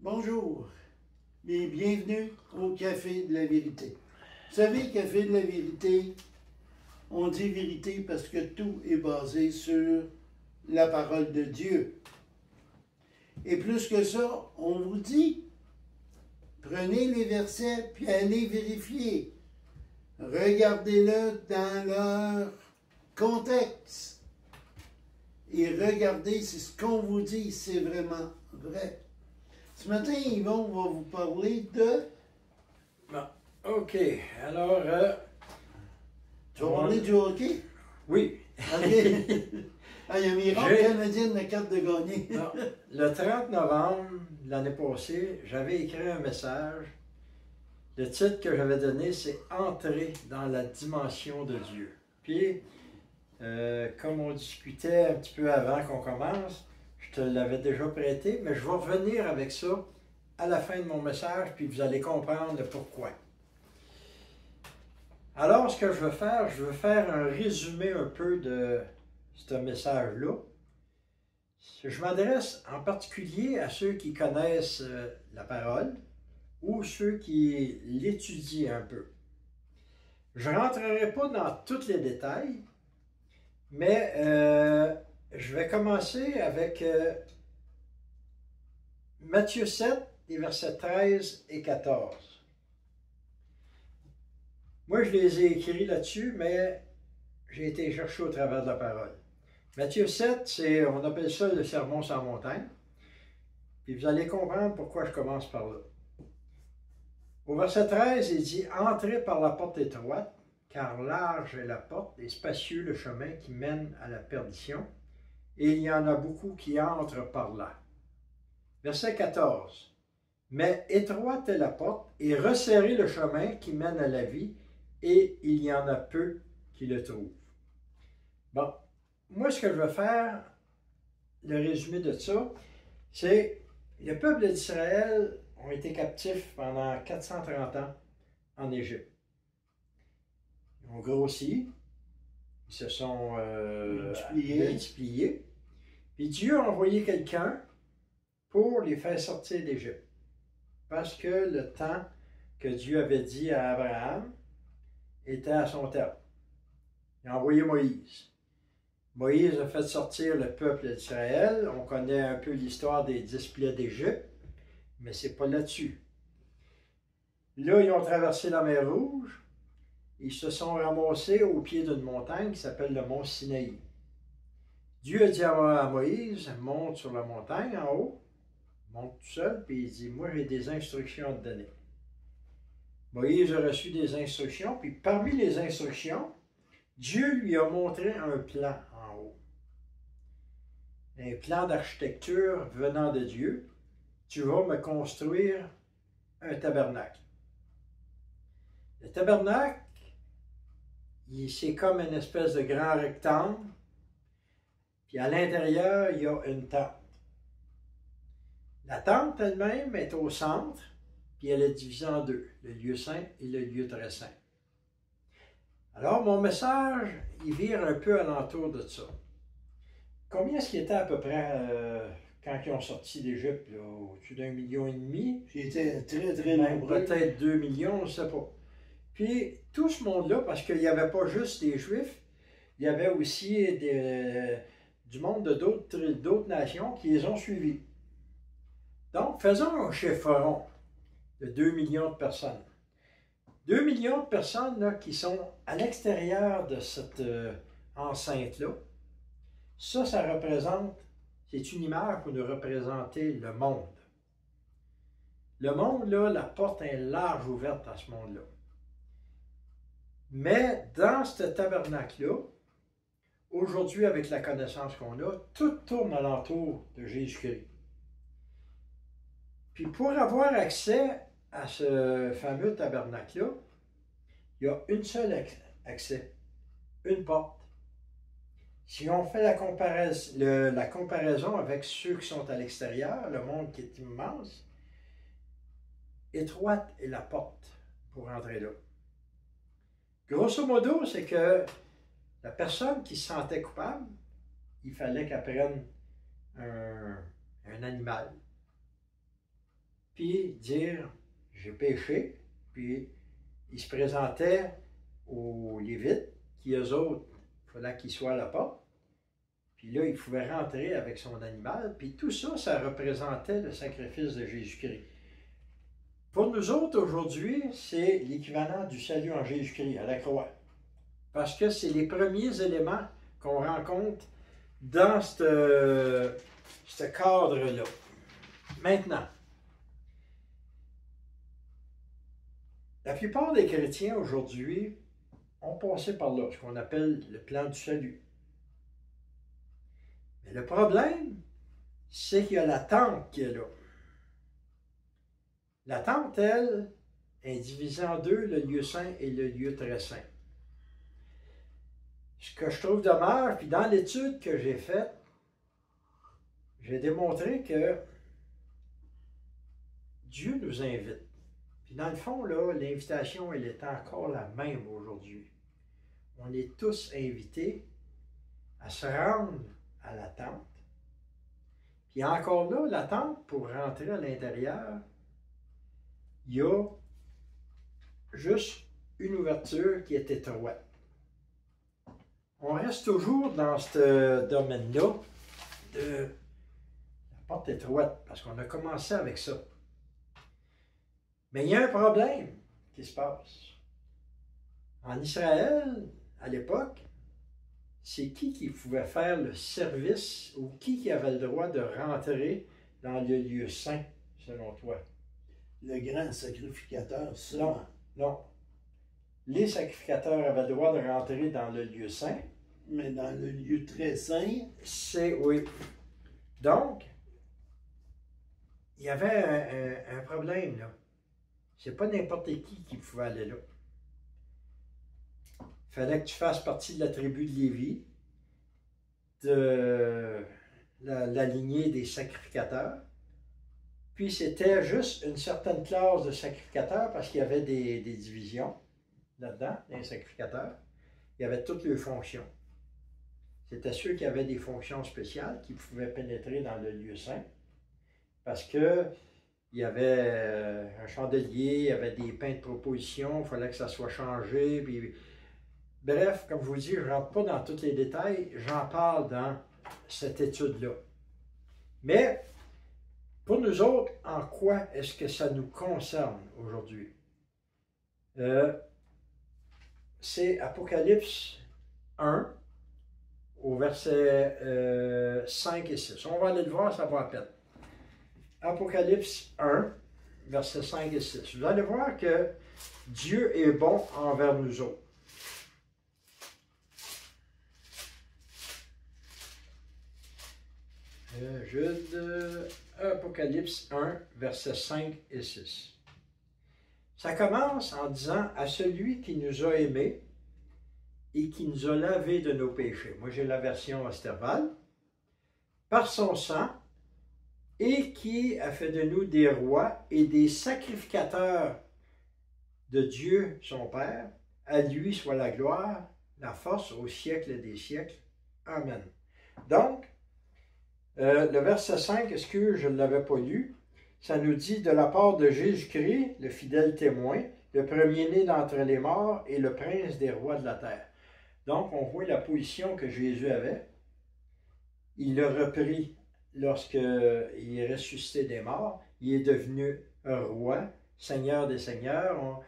Bonjour et bienvenue au Café de la Vérité. Vous savez, Café de la Vérité, on dit vérité parce que tout est basé sur la parole de Dieu. Et plus que ça, on vous dit, prenez les versets puis allez vérifier. Regardez-le dans leur contexte. Et regardez si ce qu'on vous dit, c'est vraiment vrai. Ce matin, Yvon va vous parler de... Bon, OK. Alors, Tu vas parler du hockey? Oui. OK. Ah, il y a un miracle canadien de la carte de gagner. Non. Le 30 novembre de l'année passée, j'avais écrit un message. Le titre que j'avais donné, c'est « Entrer dans la dimension de Dieu ». Puis, comme on discutait un petit peu avant qu'on commence, je te l'avais déjà prêté, mais je vais revenir avec ça à la fin de mon message, puis vous allez comprendre le pourquoi. Alors, ce que je veux faire un résumé un peu de ce message-là. Je m'adresse en particulier à ceux qui connaissent la parole ou ceux qui l'étudient un peu. Je ne rentrerai pas dans tous les détails, mais je vais commencer avec Matthieu 7, les versets 13 et 14. Moi, je les ai écrits là-dessus, mais j'ai été chercher au travers de la parole. Matthieu 7, on appelle ça le sermon sur la montagne. Puis vous allez comprendre pourquoi je commence par là. Au verset 13, il dit « Entrez par la porte étroite, car large est la porte et spacieux le chemin qui mène à la perdition, et il y en a beaucoup qui entrent par là. » Verset 14. « Mais étroite est la porte et resserré le chemin qui mène à la vie, et il y en a peu qui le trouvent. » Bon, moi ce que je veux faire, le résumé de ça, c'est le peuple d'Israël ont été captifs pendant 430 ans en Égypte. Ils ont grossi, ils se sont multipliés, puis Dieu a envoyé quelqu'un pour les faire sortir d'Égypte. Parce que le temps que Dieu avait dit à Abraham était à son terme. Il a envoyé Moïse. Moïse a fait sortir le peuple d'Israël. On connaît un peu l'histoire des 10 plaies d'Égypte, mais c'est pas là-dessus. Là, ils ont traversé la mer Rouge. Ils se sont ramassés au pied d'une montagne qui s'appelle le mont Sinaï. Dieu a dit à Moïse, monte sur la montagne en haut, monte tout seul, puis il dit, moi j'ai des instructions à te donner. Moïse a reçu des instructions, puis parmi les instructions, Dieu lui a montré un plan en haut. Un plan d'architecture venant de Dieu. Tu vas me construire un tabernacle. Le tabernacle, c'est comme une espèce de grand rectangle, puis à l'intérieur, il y a une tente. La tente elle-même est au centre, puis elle est divisée en deux, le lieu saint et le lieu très saint. Alors, mon message, il vire un peu alentour de ça. Combien est-ce qu'il était à peu près quand ils ont sorti d'Égypte? Au-dessus d'1,5 million? C'était très, très nombreux. Peut-être 2 millions, je ne sais pas. Puis, tout ce monde-là, parce qu'il n'y avait pas juste des Juifs, il y avait aussi du monde de d'autres nations qui les ont suivis. Donc, faisons un chiffron de 2 millions de personnes. 2 millions de personnes là, qui sont à l'extérieur de cette enceinte-là. Ça représente, c'est une image pour nous représenter le monde. Le monde, là, la porte est large ouverte à ce monde-là. Mais dans ce tabernacle-là, aujourd'hui, avec la connaissance qu'on a, tout tourne alentour de Jésus-Christ. Puis pour avoir accès à ce fameux tabernacle-là, il y a une seule accès, une porte. Si on fait la comparaison avec ceux qui sont à l'extérieur, le monde qui est immense, étroite est la porte pour entrer là. Grosso modo, c'est que la personne qui se sentait coupable, il fallait qu'elle prenne un animal. puis dire « j'ai péché », puis il se présentait aux Lévites, qui eux autres, il fallait qu'ils soient à la porte, puis là, il pouvait rentrer avec son animal, puis tout ça, ça représentait le sacrifice de Jésus-Christ. Pour nous autres, aujourd'hui, c'est l'équivalent du salut en Jésus-Christ, à la croix. Parce que c'est les premiers éléments qu'on rencontre dans ce cadre-là. Maintenant, la plupart des chrétiens aujourd'hui ont passé par là, ce qu'on appelle le plan du salut. Mais le problème, c'est qu'il y a la tente qui est là. La tente, elle, est divisée en deux, le lieu saint et le lieu très saint. Ce que je trouve dommage, puis dans l'étude que j'ai faite, j'ai démontré que Dieu nous invite. Puis dans le fond, là, l'invitation, elle est encore la même aujourd'hui. On est tous invités à se rendre à la tente. Puis encore là, la tente, pour rentrer à l'intérieur, il y a juste une ouverture qui est étroite. On reste toujours dans ce domaine-là de la porte étroite, parce qu'on a commencé avec ça. Mais il y a un problème qui se passe. En Israël, à l'époque, c'est qui pouvait faire le service ou qui avait le droit de rentrer dans le lieu saint, selon toi? Le grand sacrificateur seulement. Non, non. Les sacrificateurs avaient le droit de rentrer dans le lieu saint. Mais dans le lieu très saint. C'est, oui. Donc, il y avait un problème, là. C'est pas n'importe qui pouvait aller là. Il fallait que tu fasses partie de la tribu de Lévi, de la lignée des sacrificateurs. Puis c'était juste une certaine classe de sacrificateurs parce qu'il y avait des divisions là-dedans, les sacrificateurs. Il y avait toutes leurs fonctions. C'était ceux qui avaient des fonctions spéciales qui pouvaient pénétrer dans le lieu saint parce que il y avait un chandelier, il y avait des pains de proposition, il fallait que ça soit changé. Puis... Bref, comme je vous dis, je ne rentre pas dans tous les détails, j'en parle dans cette étude-là. Mais, pour nous autres, en quoi est-ce que ça nous concerne aujourd'hui? C'est Apocalypse 1, au verset 5 et 6. On va aller le voir, ça va à peine. Apocalypse 1, versets 5 et 6. Vous allez voir que Dieu est bon envers nous autres. Jude, Apocalypse 1, versets 5 et 6. Ça commence en disant « À celui qui nous a aimés et qui nous a lavés de nos péchés ». Moi, j'ai la version Osterval. « Par son sang, et qui a fait de nous des rois et des sacrificateurs de Dieu, son Père. À lui soit la gloire, la force au siècle des siècles. Amen. » Donc, le verset 5, excuse, je ne l'avais pas lu, ça nous dit « De la part de Jésus-Christ, le fidèle témoin, le premier-né d'entre les morts et le prince des rois de la terre. » Donc, on voit la position que Jésus avait. Il l'a repris lorsqu'il est ressuscité des morts. Il est devenu un roi, Seigneur des seigneurs.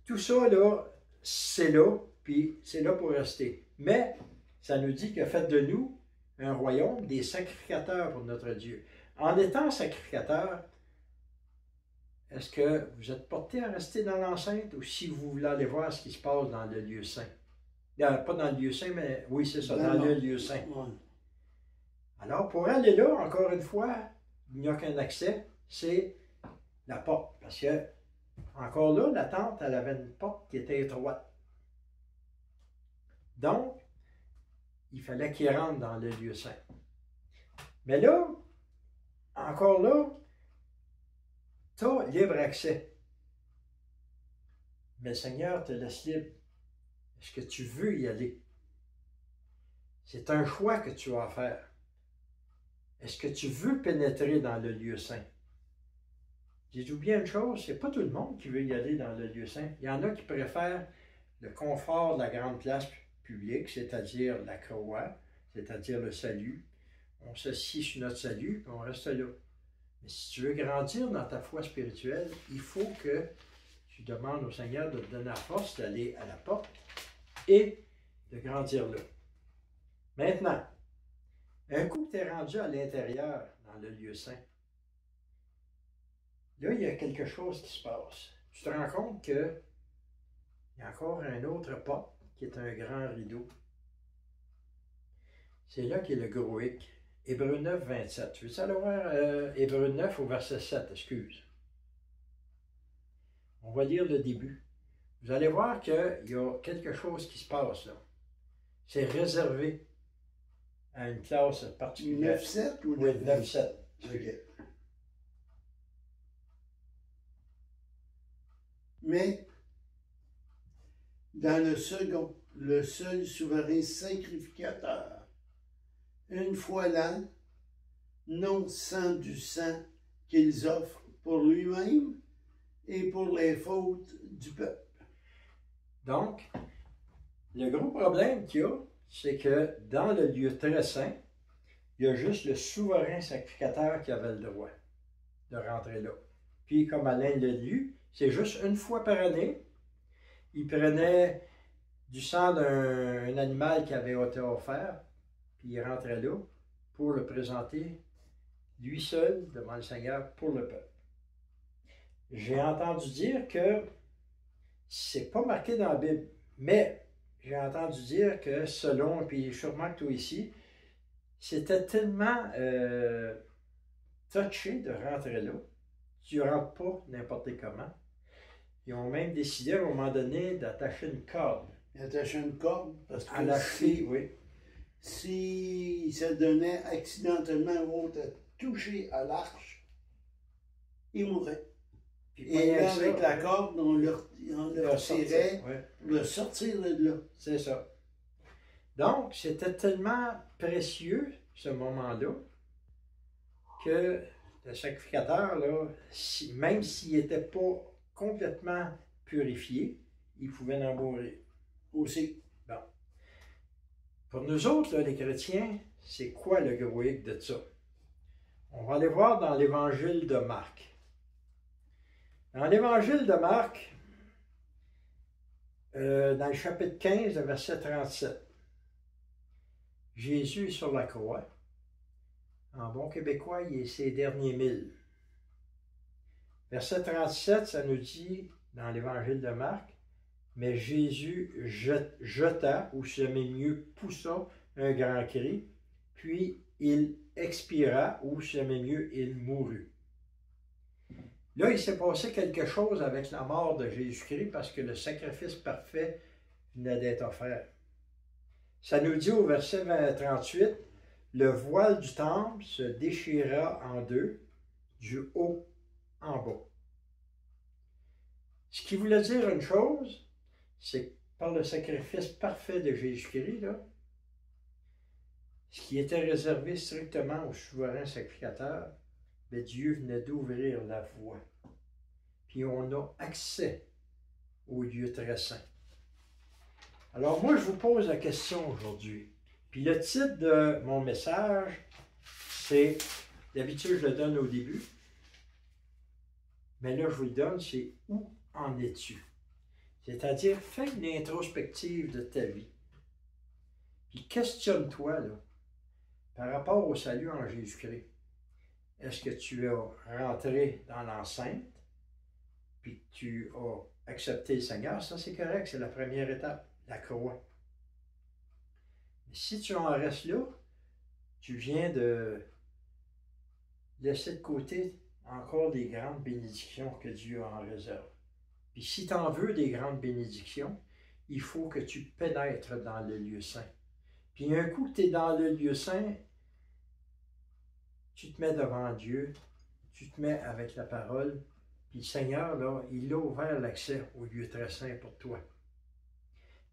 Tout ça, là, c'est là, puis c'est là pour rester. Mais, ça nous dit qu'il a fait de nous un royaume, des sacrificateurs pour notre Dieu. En étant sacrificateur, est-ce que vous êtes porté à rester dans l'enceinte ou si vous voulez aller voir ce qui se passe dans le lieu saint? Pas dans le lieu saint, mais oui, c'est ça, dans le lieu saint. Ouais. Alors, pour aller là, encore une fois, il n'y a qu'un accès, c'est la porte. Parce que, encore là, la tente, elle avait une porte qui était étroite. Donc, il fallait qu'il rentre dans le lieu saint. Mais là, encore là, tu as libre accès. Mais le Seigneur te laisse libre. Est-ce que tu veux y aller? C'est un choix que tu as à faire. Est-ce que tu veux pénétrer dans le lieu saint? J'ai oublié une chose, c'est pas tout le monde qui veut y aller dans le lieu saint. Il y en a qui préfèrent le confort de la grande place publique, c'est-à-dire la croix, c'est-à-dire le salut. On s'assied sur notre salut, puis on reste là. Mais si tu veux grandir dans ta foi spirituelle, il faut que tu demandes au Seigneur de te donner la force d'aller à la porte et de grandir là. Maintenant, un coup que tu es rendu à l'intérieur, dans le lieu saint, là, il y a quelque chose qui se passe. Tu te rends compte qu'il y a encore un autre porte qui est un grand rideau. C'est là qu'est le gros hic. Hébreux 9, 27. Tu veux aller voir Hébreux 9 au verset 7, excuse. On va lire le début. Vous allez voir qu'il y a quelque chose qui se passe là. C'est réservé à une classe particulière. 9-7 ou 9-7? Oui, 9-7. OK. Mais, dans le second, le seul souverain sacrificateur, une fois l'an, non sans du sang qu'ils offrent pour lui-même et pour les fautes du peuple. Donc, le gros problème qu'il y a, c'est que dans le lieu très saint, il y a juste le souverain sacrificateur qui avait le droit de rentrer là. Puis, comme Alain l'a lu, c'est juste une fois par année, il prenait du sang d'un animal qui avait été offert, puis il rentrait là pour le présenter, lui seul, devant le Seigneur, pour le peuple. J'ai entendu dire que c'est pas marqué dans la Bible, mais j'ai entendu dire que selon, puis sûrement que toi ici, c'était tellement touché de rentrer là. Tu ne rentres pas n'importe comment. Ils ont même décidé à un moment donné d'attacher une corde. Attacher une corde parce que à la cheville, oui. Si ça donnait accidentellement ou autre à toucher à l'arche, il mourrait. Et là, avec la corde, on le tirait pour le sortir de là. C'est ça. Donc, c'était tellement précieux, ce moment-là, que le sacrificateur, là, même s'il n'était pas complètement purifié, il pouvait en mourir. Aussi. Bon. Pour nous autres, là, les chrétiens, c'est quoi le gros hic de ça? On va aller voir dans l'évangile de Marc. Dans l'évangile de Marc, dans le chapitre 15, le verset 37, Jésus est sur la croix. En bon québécois, il est ses derniers milles. Verset 37, ça nous dit, dans l'évangile de Marc, mais Jésus jeta, ou si jamais mieux, poussa un grand cri, puis il expira, ou si jamais mieux, il mourut. Là, il s'est passé quelque chose avec la mort de Jésus-Christ parce que le sacrifice parfait venait d'être offert. Ça nous dit au verset 38, le voile du temple se déchira en deux, du haut en bas. Ce qui voulait dire une chose, c'est que par le sacrifice parfait de Jésus-Christ, là, ce qui était réservé strictement au souverain sacrificateur, mais Dieu venait d'ouvrir la voie. Puis on a accès au lieu très saint. Alors moi, je vous pose la question aujourd'hui. Puis le titre de mon message, c'est, d'habitude je le donne au début, mais là je vous le donne, c'est « Où en es-tu? » C'est-à-dire, fais une introspective de ta vie. Puis questionne-toi, là, par rapport au salut en Jésus-Christ. Est-ce que tu as rentré dans l'enceinte, puis que tu as accepté le Seigneur? Ça, c'est correct, c'est la première étape, la croix. Mais si tu en restes là, tu viens de laisser de côté encore des grandes bénédictions que Dieu en réserve. Puis si tu en veux des grandes bénédictions, il faut que tu pénètres dans le lieu saint. Puis un coup que tu es dans le lieu saint, tu te mets devant Dieu, tu te mets avec la parole, puis le Seigneur, là, il a ouvert l'accès au lieu très saint pour toi.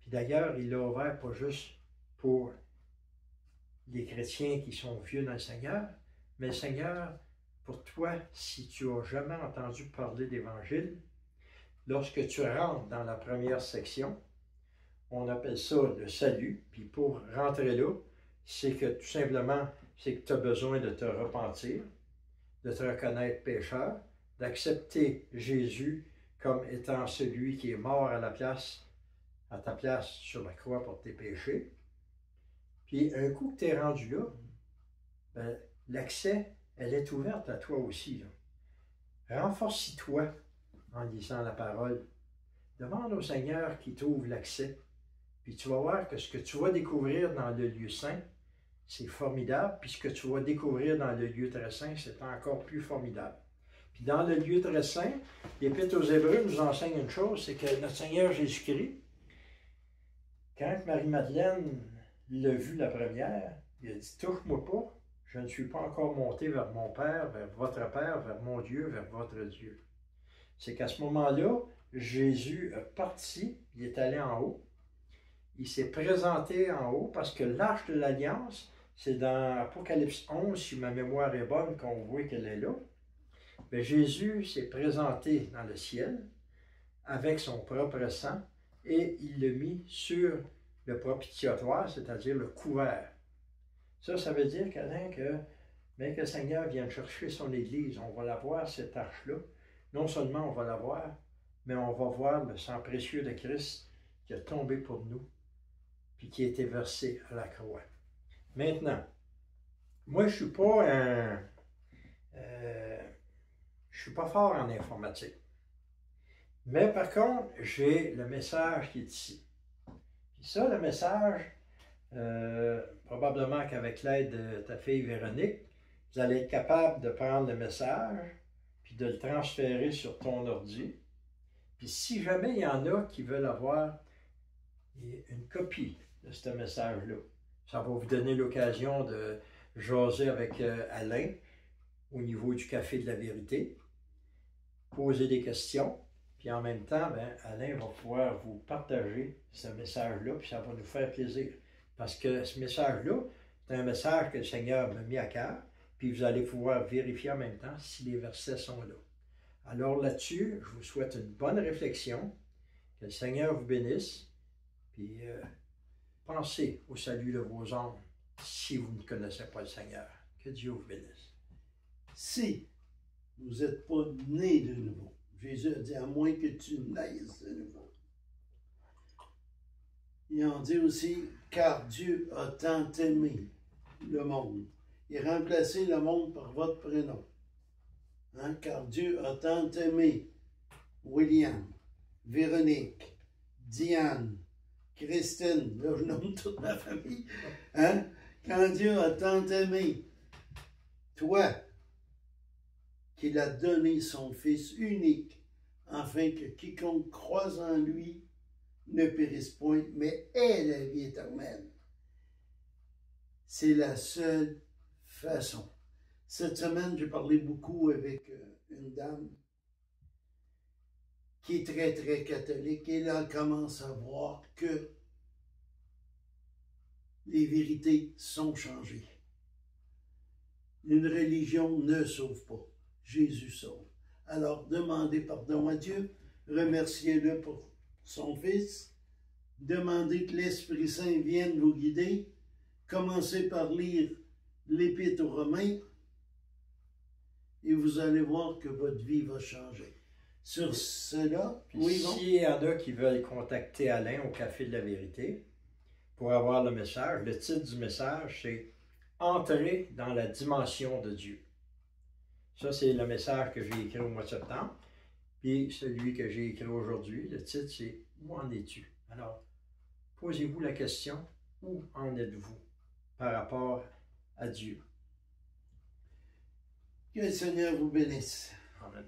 Puis d'ailleurs, il l'a ouvert pas juste pour les chrétiens qui sont vieux dans le Seigneur, mais le Seigneur pour toi, si tu n'as jamais entendu parler d'Évangile, lorsque tu rentres dans la première section, on appelle ça le salut. Puis pour rentrer là, c'est que tout simplement, c'est que tu as besoin de te repentir, de te reconnaître pécheur, d'accepter Jésus comme étant celui qui est mort à ta place sur la croix pour tes péchés. Puis un coup que tu es rendu là, ben, l'accès, elle est ouverte à toi aussi. Renforcis-toi en lisant la parole. Demande au Seigneur qui t'ouvre l'accès. Puis tu vas voir que ce que tu vas découvrir dans le lieu saint, c'est formidable. Puis ce que tu vas découvrir dans le lieu très saint, c'est encore plus formidable. Puis dans le lieu très saint, l'Épître aux Hébreux nous enseigne une chose, c'est que notre Seigneur Jésus-Christ, quand Marie-Madeleine l'a vu la première, il a dit « Touche-moi pas, je ne suis pas encore monté vers mon Père, vers votre Père, vers mon Dieu, vers votre Dieu. » C'est qu'à ce moment-là, Jésus est parti, il est allé en haut, il s'est présenté en haut parce que l'arche de l'Alliance, c'est dans Apocalypse 11, si ma mémoire est bonne, qu'on voit qu'elle est là. Mais Jésus s'est présenté dans le ciel avec son propre sang et il l'a mis sur le propitiatoire, c'est-à-dire le couvert. Ça veut dire qu'Alain, que le Seigneur vienne chercher son Église, on va la voir, cette arche-là. Non seulement on va la voir, mais on va voir le sang précieux de Christ qui a tombé pour nous, puis qui a été versé à la croix. Maintenant, moi, je suis pas fort en informatique. Mais par contre, j'ai le message qui est ici. Puis ça, le message, probablement qu'avec l'aide de ta fille Véronique, vous allez être capable de prendre le message, puis de le transférer sur ton ordi. Puis si jamais il y en a qui veulent avoir une copie de ce message-là, ça va vous donner l'occasion de jaser avec Alain au niveau du Café de la Vérité, poser des questions, puis en même temps, Alain va pouvoir vous partager ce message-là, puis ça va nous faire plaisir. Parce que ce message-là, c'est un message que le Seigneur m'a mis à cœur, puis vous allez pouvoir vérifier en même temps si les versets sont là. Alors là-dessus, je vous souhaite une bonne réflexion, que le Seigneur vous bénisse, puis pensez au salut de vos âmes si vous ne connaissez pas le Seigneur. Que Dieu vous bénisse. Si vous n'êtes pas né de nouveau, Jésus a dit, à moins que tu naisses de nouveau. Il en dit aussi, car Dieu a tant aimé le monde. Il a remplacé le monde par votre prénom. Hein? Car Dieu a tant aimé William, Véronique, Diane, Christine, là je nomme toute ma famille. Hein? Quand Dieu a tant aimé toi, qu'il a donné son Fils unique, afin que quiconque croise en lui ne périsse point, mais ait la vie éternelle. C'est la seule façon. Cette semaine, j'ai parlé beaucoup avec une dame qui est très, très catholique, et là, elle commence à voir que les vérités sont changées. Une religion ne sauve pas. Jésus sauve. Alors, demandez pardon à Dieu, remerciez-le pour son Fils, demandez que l'Esprit Saint vienne vous guider, commencez par lire l'Épître aux Romains, et vous allez voir que votre vie va changer. Sur cela, oui, bon. S'il y en a qui veulent contacter Alain au Café de la Vérité pour avoir le message, le titre du message, c'est « Entrer dans la dimension de Dieu ». Ça, c'est le message que j'ai écrit au mois de septembre. Puis celui que j'ai écrit aujourd'hui, le titre, c'est « Où en es-tu » Alors, posez-vous la question, où en êtes-vous par rapport à Dieu? Que le Seigneur vous bénisse. Amen.